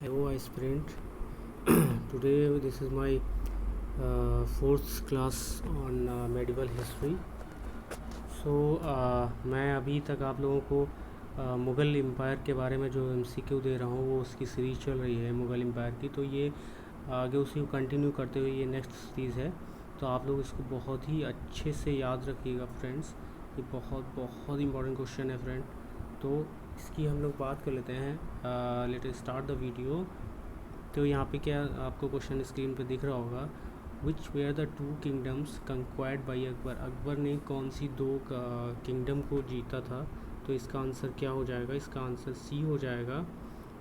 Hello, aspirant. Today, this is my fourth class on medieval history. मैं अभी तक आप लोगों को मुग़ल एम्पायर के बारे में जो MCQ दे रहा हूँ वो उसकी सीरीज़ चल रही है मुग़ल एम्पायर की। तो ये आगे उसी को कंटिन्यू करते हुए ये नेक्स्ट सीरीज़ है। तो आप लोग इसको बहुत ही अच्छे से याद रखिएगा फ्रेंड्स। ये बहुत बहुत इंपॉर्टेंट क्वेश्चन है फ्रेंड। तो इसकी हम लोग बात कर लेते हैं। Let us start the video. तो यहाँ पे क्या आपको क्वेश्चन स्क्रीन पे दिख रहा होगा, which were the two kingdoms conquered by Akbar. Akbar ने कौन सी दो किंगडम को जीता था? तो इसका आंसर क्या हो जाएगा? इसका आंसर सी हो जाएगा,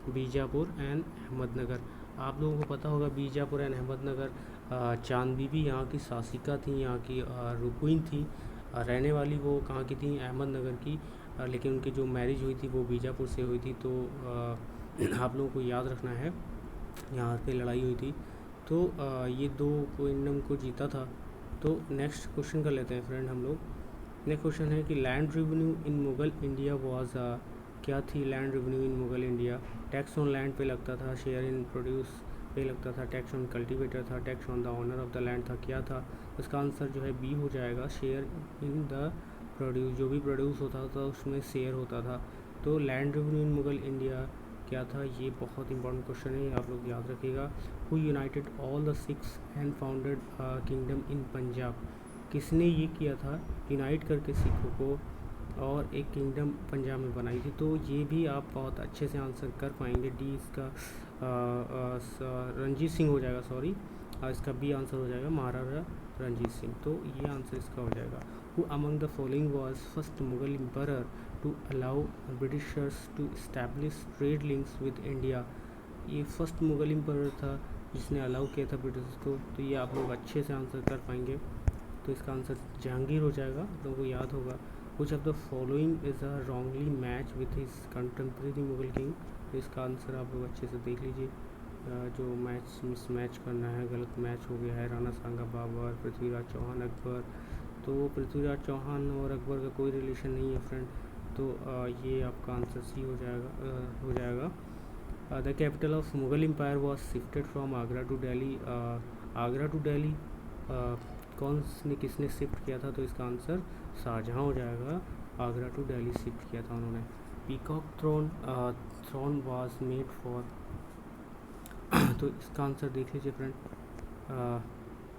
बीजापुर एंड अहमदनगर। आप लोगों को पता होगा बीजापुर एंड अहमदनगर। चांद बीबी यहाँ की शासिका थी, यहाँ की रुक्वीन थी। रहने वाली वो कहाँ की थी? अहमदनगर की। लेकिन उनकी जो मैरिज हुई थी वो बीजापुर से हुई थी। तो आप लोगों को याद रखना है, यहाँ पे लड़ाई हुई थी। तो ये दो किंगडम को जीता था। तो नेक्स्ट क्वेश्चन कर लेते हैं फ्रेंड हम लोग। नेक्स्ट क्वेश्चन है कि land revenue in Mughal India was क्या थी? Land revenue in Mughal India, tax on land पे लगता था, शेयर इन प्रोड्यूस पे लगता था, टैक्स ऑन कल्टीवेटर था, tax on the owner of the land था, क्या था? उसका आंसर जो है बी हो जाएगा, शेयर इन द प्रोड्यूस। जो भी प्रोड्यूस होता था उसमें शेयर होता था। तो land revenue in Mughal India क्या था? ये बहुत इंपॉर्टेंट क्वेश्चन है, आप लोग याद रखिएगा। Who united all the six and founded kingdom in Punjab. किसने ये किया था, यूनाइट करके सिखों को और एक किंगडम पंजाब में बनाई थी? तो ये भी आप बहुत अच्छे से आंसर कर पाएंगे। डी इसका रंजीत सिंह हो जाएगा, सॉरी। इसका बी आंसर हो जाएगा महाराजा रंजीत सिंह। तो ये आंसर इसका हो जाएगा। Who among the following was first Mughal emperor to allow Britishers to establish trade links with India. ये फर्स्ट मुगल एम्परर था जिसने अलाउ किया था ब्रिटिश को। तो ये आप लोग अच्छे से आंसर कर पाएंगे। तो इसका आंसर जहांगीर हो जाएगा, आप लोगों को याद होगा। विच of the following is a wrongly match with his contemporary Mughal king. तो इसका आंसर आप लोग अच्छे से देख लीजिए। जो मैच मिस मैच करना है, गलत मैच हो गया है। राणा सांगा बाबर, पृथ्वीराज चौहान, अकबर। तो पृथ्वीराज चौहान और अकबर का कोई रिलेशन नहीं है फ्रेंड। तो ये आपका आंसर सी हो जाएगा। The capital of Mughal empire was shifted from Agra to Delhi. Agra to Delhi किसने शिफ्ट किया था? तो इसका आंसर शाहजहाँ हो जाएगा। आगरा टू दिल्ली शिफ्ट किया था उन्होंने। Peacock throne was made for. तो इसका आंसर देख लीजिए फ्रेंड।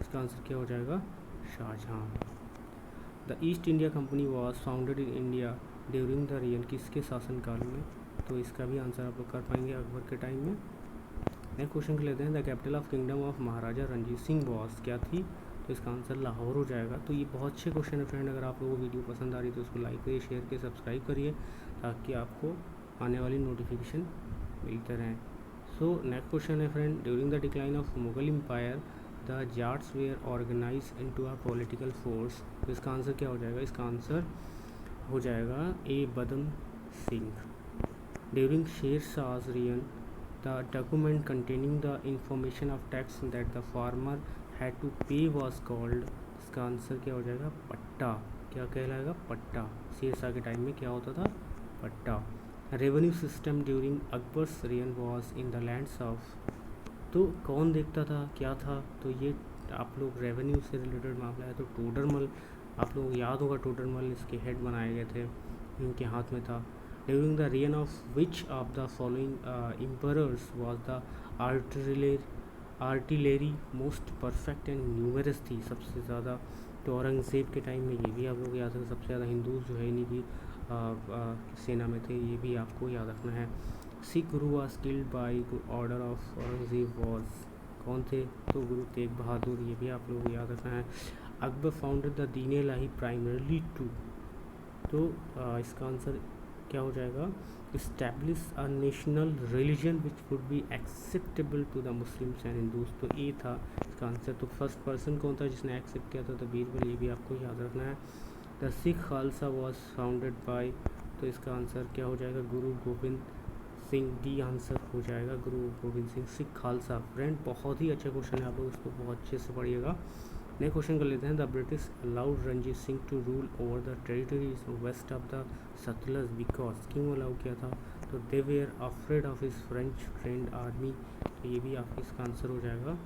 इसका आंसर क्या हो जाएगा? Shah Jahan. The East India company was founded in India during the reign. किसके शासनकाल में? तो इसका भी आंसर आप लोग कर पाएंगे अकबर के टाइम में। नेक्स्ट क्वेश्चन कर लेते हैं। The capital of kingdom of Maharaja Ranjit Singh was क्या थी? तो इसका आंसर लाहौर हो जाएगा। तो ये बहुत अच्छे क्वेश्चन है फ्रेंड। अगर आप लोगों को वीडियो पसंद आ रही है तो उसको लाइक करिए, शेयर करिए, सब्सक्राइब करिए, ताकि आपको आने वाली नोटिफिकेशन मिलते रहें। सो नेक्स्ट क्वेश्चन है friend, during the decline of Mughal empire the Jats were organise into a political force. तो इसका आंसर क्या हो जाएगा? इसका आंसर हो जाएगा ए बदम सिंह। ड्यूरिंग शेर शाह's reign, the document containing the information of tax that the farmer had to pay was called। इसका आंसर क्या हो जाएगा? पट्टा। क्या कहलाएगा? पट्टा। शेर शाह के टाइम में क्या होता था? पट्टा। Revenue system during Akbar's rain was in the lands of. तो कौन देखता था, क्या था? तो ये आप लोग रेवेन्यू से रिलेटेड मामला है। तो टोडरमल, आप लोग याद होगा टोडरमल इसके हेड बनाए गए थे, इनके हाथ में था। During the reign of which of the following emperors was the artillery most perfect and numerous थी? सबसे ज़्यादा तो औरंगज़ेब के टाइम में। ये भी आप लोग याद रखें, सबसे ज़्यादा हिंदूज जो है इन्हीं की सेना में थे। ये भी आपको याद रखना है। सिख गुरु was killed by order of Aurangzeb was कौन थे? तो गुरु तेग बहादुर। ये भी आप लोगों को याद रखना है। Akbar founded the Deen Ilahi primarily to. तो इसका आंसर क्या हो जाएगा? Establish a national religion which would be acceptable to the Muslims and Hindus. तो ए था इसका आंसर। तो फर्स्ट पर्सन कौन था जिसने एक्सेप्ट किया था? तो बीरबल। ये भी आपको याद रखना है। The Sikh Khalsa was founded by. तो इसका आंसर क्या हो जाएगा? गुरु गोविंद सिंह। डी आंसर हो जाएगा, गुरु गोविंद सिंह। सिख खालसा फ्रेंड बहुत ही अच्छा क्वेश्चन है, आप लोग इसको बहुत अच्छे से पढ़िएगा। नेक्स्ट क्वेश्चन कर लेते हैं, the British allowed Ranjit Singh to rule over the territories west of the Sutlej because, क्यों अलाउ किया था? तो they were afraid of his French trained army. तो ये भी आपका इसका आंसर हो जाएगा,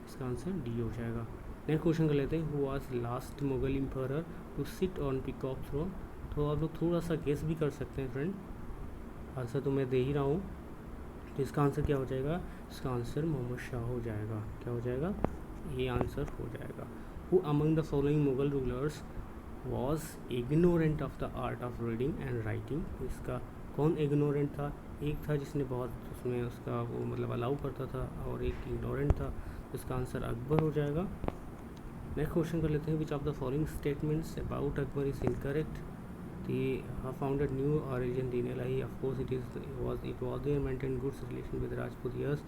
इसका आंसर डी हो जाएगा। नेक्स्ट क्वेश्चन कर लेते हैं, who was last Mughal emperor to sit on peacock throne. तो आप लोग थोड़ा सा गेस भी कर सकते हैं फ्रेंड, आंसर तो मैं दे ही रहा हूँ। तो इसका आंसर क्या हो जाएगा? इसका आंसर मोहम्मद शाह हो जाएगा। क्या हो जाएगा? ये आंसर हो जाएगा। Who among the following Mughal rulers was ignorant of the art of reading and writing. इसका कौन इग्नोरेंट था? एक था जिसने बहुत उसमें उसका वो मतलब अलाउ करता था, और एक इग्नोरेंट था। इसका आंसर अकबर हो जाएगा। नेक्स्ट क्वेश्चन कर लेते हैं, विच of the following statements about Akbar is incorrect. They founded new origin Deen Elahi. Of course, it was there maintained good relation with Rajput. Yes,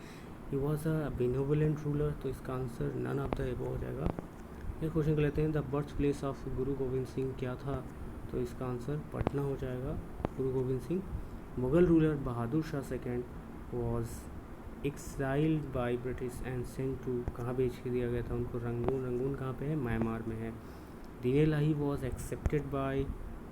he was a benevolent ruler. तो इसका answer none of the above हो जाएगा। Next question कर लेते हैं, the birth place of गुरु गोविंद सिंह क्या था? तो इसका आंसर पटना हो जाएगा। Guru Gobind Singh. Mughal ruler Bahadur Shah second was exiled by British and sent to, कहाँ भेज के दिया गया था उनको? रंगून। रंगून कहाँ पे है? म्यांमार में है। दीन इलाही वॉज एक्सेप्टेड बाय,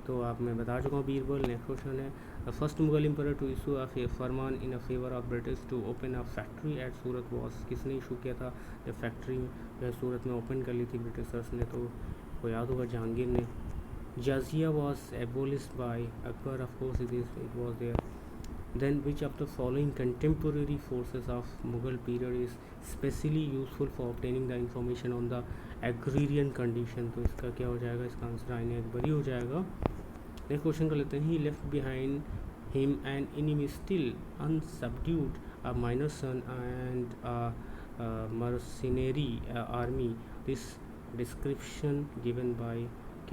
तो आप मैं बता चुका हूँ, बीरबल। नेक्स्ट क्वेश्चन है, the first Mughal emperor to issue a फरमान इन a favour of British to open a factory at Surat was, किसने इशू किया था? जब फैक्ट्री जो है सूरत में ओपन कर ली थी ब्रिटिशर्स ने, तो वो याद होगा जहांगीर ने। Jizya was abolished by Akbar, of course it was there. Then which of the following contemporary forces of Mughal period is specially useful for obtaining the information on the agrarian condition? तो इसका क्या हो जाएगा? इसका आंसर आईने अकबरी हो जाएगा। नेक्स्ट क्वेश्चन कर लेते हैं, he left behind him an enemy still unsubdued, a minor son and a mercenary army. This description given by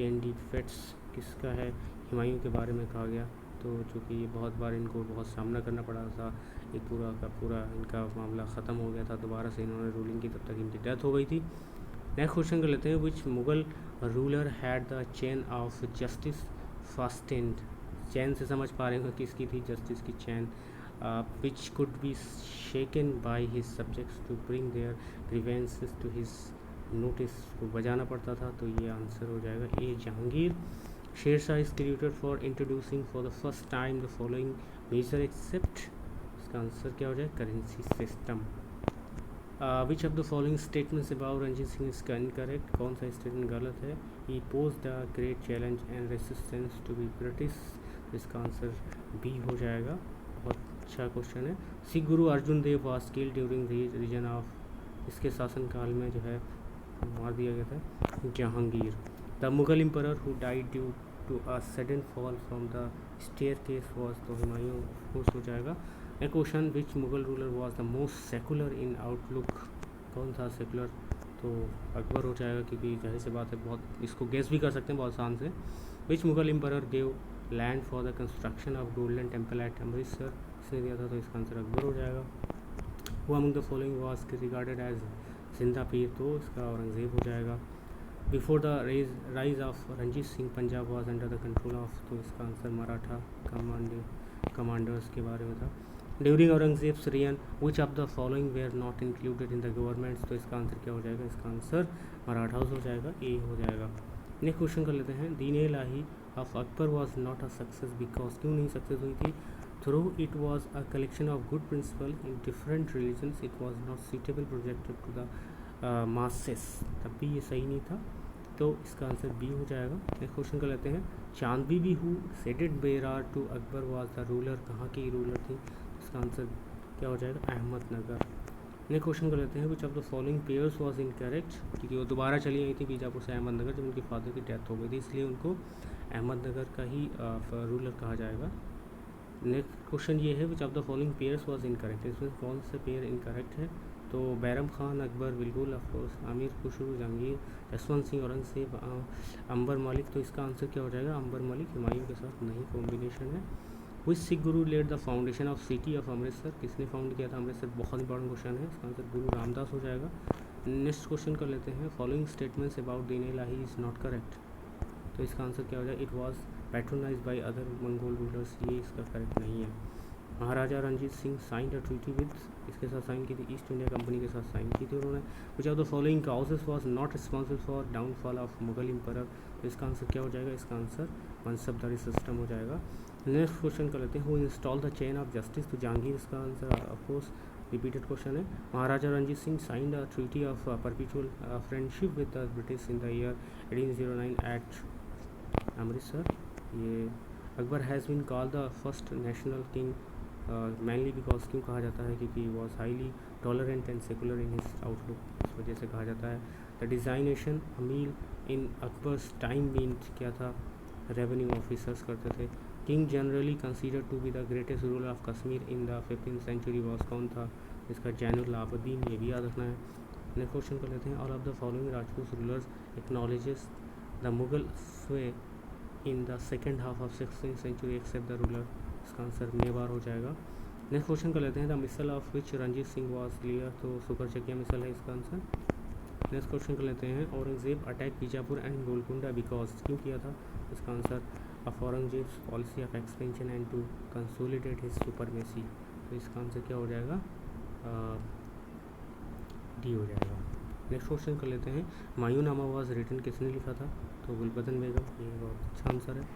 Candide Fettes किसका है? हुमायूं के बारे में कहा गया। तो चूँकि ये बहुत बार इनको बहुत सामना करना पड़ा था, ये पूरा का पूरा इनका मामला ख़त्म हो गया था, दोबारा से इन्होंने रूलिंग की, तब तक इनकी डेथ हो गई थी। नेक्स्ट क्वेश्चन कर लेते हैं, which Mughal ruler had the chain of justice fastened. Chain से समझ पा रहे हो किसकी थी? जस्टिस की chain. Which could be shaken by his subjects to bring their grievances to his notice, को बजाना पड़ता था। तो ये आंसर हो जाएगा A, Jahangir. Sher Shah is created for introducing for the first time the following major except, इसका आंसर क्या हो जाएगा? Currency system. Which of the following statements about Ranjit Singh is incorrect, कौन सा स्टेटमेंट गलत है? He pose the great challenge and resistance to be British, इसका answer B हो जाएगा। बहुत अच्छा क्वेश्चन है। Sikh Guru Arjun Dev was killed during reign of, इसके शासनकाल में जो है मार दिया गया था Jahangir. The Mughal emperor who died due to a sudden fall from the staircase was, तो हुमायूं हो जाएगा। A question, which Mughal ruler was the most secular in outlook, कौन था सेकुलर? तो अकबर हो जाएगा, क्योंकि जाहिर सी बात है, बहुत इसको गेस भी कर सकते हैं बहुत आसान से। Which Mughal emperor gave land for the construction of Golden Temple at Amritsar, इसने दिया था, तो इसका आंसर अकबर हो जाएगा। Who among the following was regarded as Zinda Pir, तो इसका औरंगजेब हो जाएगा। Before the rise of Ranjit Singh Punjab was under the control of, तो इसका आंसर मराठा कमांडर्स के बारे में था। During Aurangzeb's reign which of the following were not included in the governments, तो इसका आंसर क्या हो जाएगा? इसका आंसर मराठास हो जाएगा, ए हो जाएगा। नेक्स्ट क्वेश्चन कर लेते हैं, Din Ilahi of Akbar was not a success because, क्यों नहीं सक्सेस हुई थी? Through it was a collection of good principle in different religions, it was not suitable projected to the masses, तब भी ये सही नहीं था, तो इसका आंसर बी हो जाएगा। नेक्स्ट क्वेश्चन कर लेते हैं, Chand Bibi who ceded Berar to Akbar was the ruler, कहाँ की रूलर थी? इसका आंसर क्या हो जाएगा? अहमदनगर। नेक्स्ट क्वेश्चन कर लेते हैं, विच of the following pairs was incorrect, क्योंकि वो दोबारा चली आई थी बीजापुर से अहमदनगर जब उनके फादर की डेथ हो गई थी, इसलिए उनको अहमदनगर का ही रूलर कहा जाएगा। नेक्स्ट क्वेश्चन ये है, विच of the following pairs was incorrect, इसमें कौन से पेयर इनकरेक्ट है? तो बैरम खान अकबर बिल्कुल, ऑफकोर्स आमिर खुसरो जहांगीर, जसवंत सिंह औरंगजेब, अंबर मलिक, तो इसका आंसर क्या हो जाएगा? अंबर मलिक हुमायूं के साथ नहीं कॉम्बिनेशन है। Which Sikh guru laid the foundation of city of Amritsar, किसने फाउंड किया था अमृतसर? बहुत इंपॉर्टेंट क्वेश्चन है, इसका आंसर गुरु रामदास हो जाएगा। नेक्स्ट क्वेश्चन कर लेते हैं, following statements about Deen Ilahi is not correct, तो इसका आंसर क्या हो जाएगा? It was patronize by other Mongol rulers, ये इसका करेक्ट नहीं है। Maharaja Ranjit Singh sign a treaty with, इसके साथ साइन की थी, ईस्ट इंडिया कंपनी के साथ साइन की थी उन्होंने। Which of the following causes was not responsible for downfall of Mughal empire, तो इसका आंसर क्या हो जाएगा, इसका आंसर मनसबदारी सिस्टम हो जाएगा। नेक्स्ट क्वेश्चन कर लेते हैं, who install the chain of justice, तो जहांगीर इसका आंसर ऑफकोर्स रिपीटेड क्वेश्चन है। Maharaja Ranjit Singh signed a treaty of perpetual friendship with the British in the year 1809 at Amritsar. ये Akbar has been called the first national king mainly because, क्यों कहा जाता है, क्योंकि was highly tolerant and secular in his outlook, इस वजह से कहा जाता है। The designation amil in Akbar's time mean क्या था, रेवेन्यू ऑफिसर्स करते थे। King generally considered to be the greatest ruler of Kashmir in the 15th century was, कौन था, इसका जैनुल आबदीन, ये भी याद रखना है। नेक्स्ट क्वेश्चन कर लेते हैं, all of the following Rajput rulers acknowledges the Mughal sway in the second half of 16th century except the ruler, इसका आंसर मेवाड़ हो जाएगा। नेक्स्ट क्वेश्चन कर लेते हैं, the misl of which Ranjit Singh was लियर, तो सुकरचकिया मिसल है इसका आंसर। नेक्स्ट क्वेश्चन कर लेते हैं, Aurangzeb attack Bijapur and Golconda because, क्यों किया था, इसका answer of Aurangzeb's policy of expansion and to consolidate his supremacy, तो इसका आंसर क्या हो जाएगा, डी हो जाएगा। नेक्स्ट क्वेश्चन कर लेते हैं, मायूनामा वॉज रिटन किसने लिखा था, तो गुलबदन बेगम, ये बहुत अच्छा आंसर है।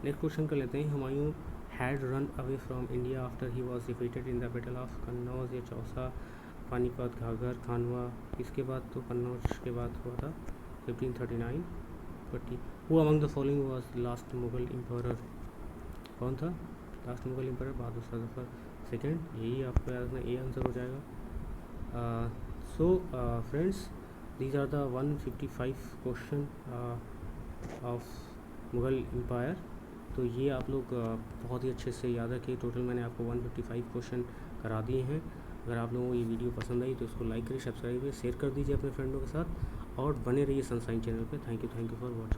नेक्स्ट क्वेश्चन कर लेते हैं, Humayun had run away from India after he was defeated in the battle of Kannauj, या चौसा, पानीपत, घाघर, खानवा, इसके बाद तो कन्नौज के बाद हुआ था 1539 40। Who among the following was last Mughal empire, कौन था last Mughal empire, Bahadur Shah Zafar second, यही आपको याद रखना, ये आंसर हो जाएगा। So friends, these are the 155 question of Mughal empire, तो ये आप लोग बहुत ही अच्छे से याद रखिए। टोटल मैंने आपको 155 क्वेश्चन करा दिए हैं। अगर आप लोगों को ये वीडियो पसंद आई तो इसको लाइक करिए, सब्सक्राइब करिए, शेयर कर दीजिए अपने फ्रेंडों के साथ, और बने रहिए सनसाइन चैनल पे। Thank you for watching.